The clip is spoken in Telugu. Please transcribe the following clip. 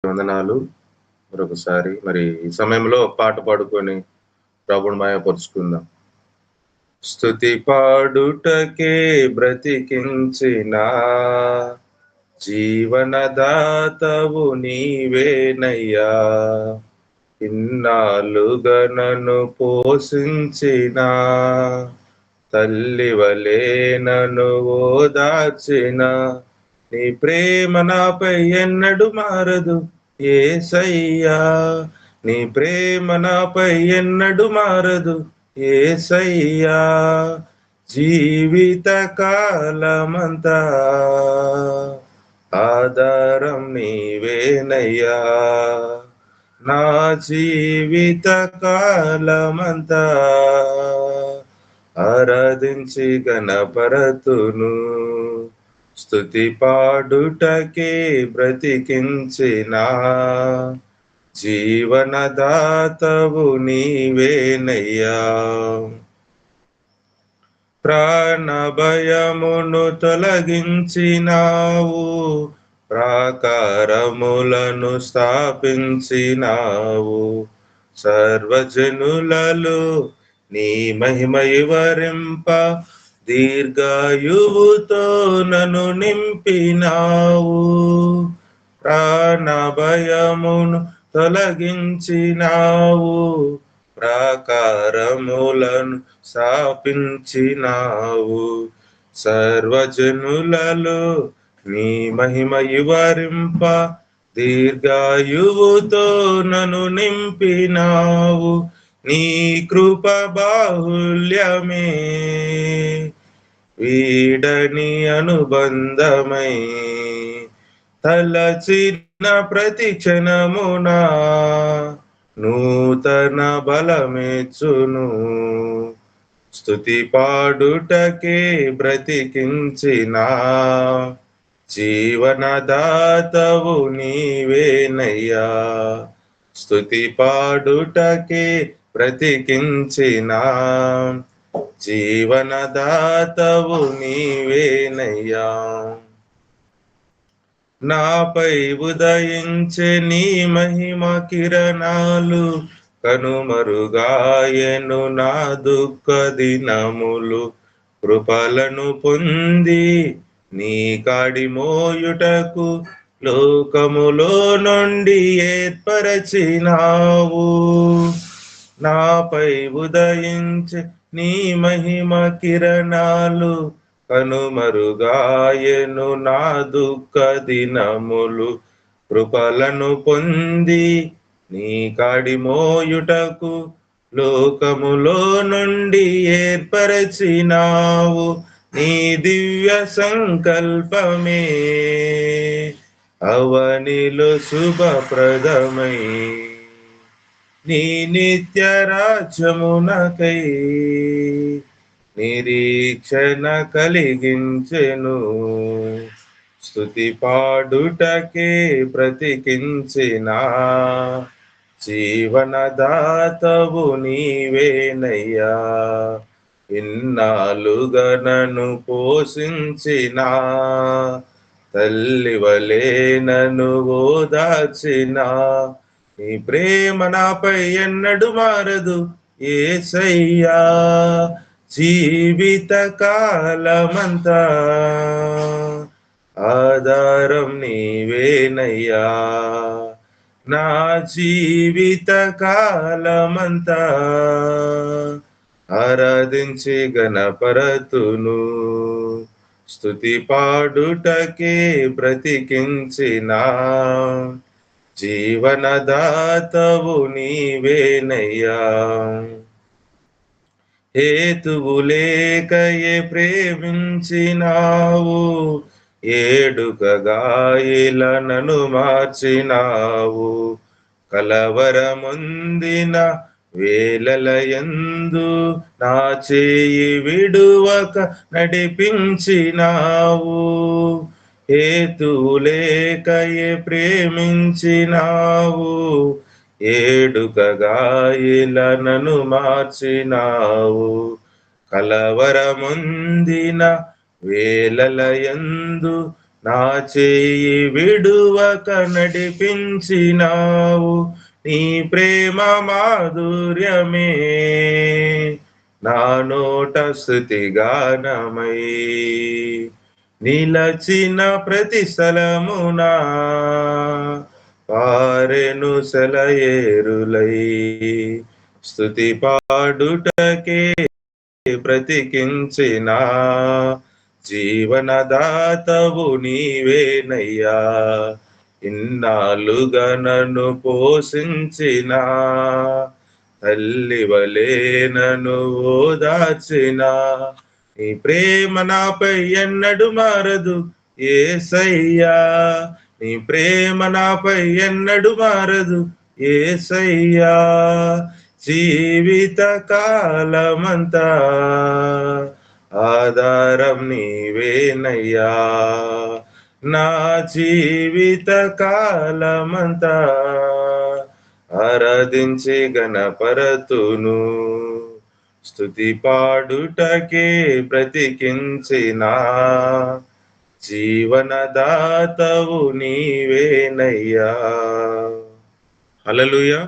వందనాలు. మరొకసారి మరి ఈ సమయంలో పాట పాడుకొని ప్రభుని మయపరుచుకుందాం. స్తుతి పాడుటకే బ్రతికించిన జీవనదాతవు నీవేనయ్యా, ఇన్నాళ్ళుగా నన్ను పోషించిన తల్లివలే నన్ను ఓదార్చిన నీ ప్రేమ నాపై ఎన్నడు మారదు యేసయ్యా, నీ ప్రేమ నాపై ఎన్నడు మారదు యేసయ్యా. జీవిత కాలమంతా ఆధారం నీవేనయ్యా, నా జీవిత కాలమంతా ఆరాధించి గణపరతును. స్తుతి పాడుటకే బ్రతికించిన జీవనదాతవు నీవేనయ్యా. ప్రాణ భయమును తొలగించినావు, ప్రాకారములను స్థాపించినావు, సర్వజనులలో నీ మహిమ వివరింప దీర్ఘాయువుతో నన్ను నింపినావు. ప్రాణ భయమును తొలగించినావు, ప్రాకారములను స్థాపించినావు, సర్వజనులలో నీ మహిమ వివరింప దీర్ఘాయువుతో నన్ను నింపినావు. నీ కృప బాహుల్యమే వీడని అనుబంధమై తలచిన ప్రతి క్షణమునా నూతన బలమేచును. స్తుతి పాడుటకే బ్రతికించిన జీవనదాతవు నీవేనయ్యా, స్తుతి పాడుటకే బ్రతికించిన జీవనదాతవు నీవేనయ్యా. నాపై ఉదయించే నీ మహిమ కిరణాలు కనుమరుగాయెను నా దుఃఖ దినములు. కృపలను పొంది నీ కాడి మోయుటకు లోకములో నుండి ఏర్పరచినావు. నాపై ఉదయించే నీ మహిమ కిరణాలు కనుమరుగాయెను నా దుఃఖ దినములు. కృపలను పొంది నీ కాడి మోయుటకు లోకములో నుండి ఏర్పరచినావు. నీ దివ్య సంకల్పమే అవనిలో శుభప్రదమై నీ నిత్య రాజ్యమునకై నిరీక్షణ కలిగించెను. స్తుతి పాడుటకే బ్రతికించిన జీవనదాతవు నీవేనయ్యా, ఇన్నాళ్ళుగా నన్ను పోషించిన తల్లివలే నన్ను ఓదార్చిన నీ ప్రేమ నాపై ఎన్నడు మారదు యేసయ్యా. జీవిత కాలమంతా ఆధారం నీవేనయ్యా, నా జీవిత కాలమంతా ఆరాధించి గణపరతును. స్తుతి పాడుటకే బ్రతికించిన జీవనదాతవు నీవేనయ్యా. హేతువు లేకయే ప్రేమించినావు, ఏడుకగా ఇలా నన్ను మార్చినావు. కలవరముందిన వేళలయందు నా చేయి విడువక నడిపించినావు. హేతువు లేకయే ప్రేమించినావు, ఏడుకగా ఇలా నన్ను మార్చినావు. కలవరముందిన వేళలయందు నా చేయి విడువక నడిపించినావు, నీ ప్రేమ మాధుర్యమే నా నోట స్తుతి గానమై. నిలచిన ప్రతి స్థలమునా పారెను సెలయేరులై, స్తుతి పాడుటకే బ్రతికించిన జీవనదాతవు నీవేనయ్యా. ఇన్నాళ్ళుగా నన్ను పోషించిన తల్లి వలే నన్ను ఓదార్చిన నీ ప్రేమ నాపై ఎన్నడు మారదు యేసయ్యా. నీ ప్రేమ నాపై ఎన్నడు మారదు యేసయ్యా. జీవిత కాలమంతా ఆధారం నీవేనయ్యా. నా జీవిత కాలమంతా ఆరాధించి గణపరతును, స్తుతి పాడుటకే బ్రతికించిన జీవనదాతవు నీవేనయ్యా. హల్లెలూయా.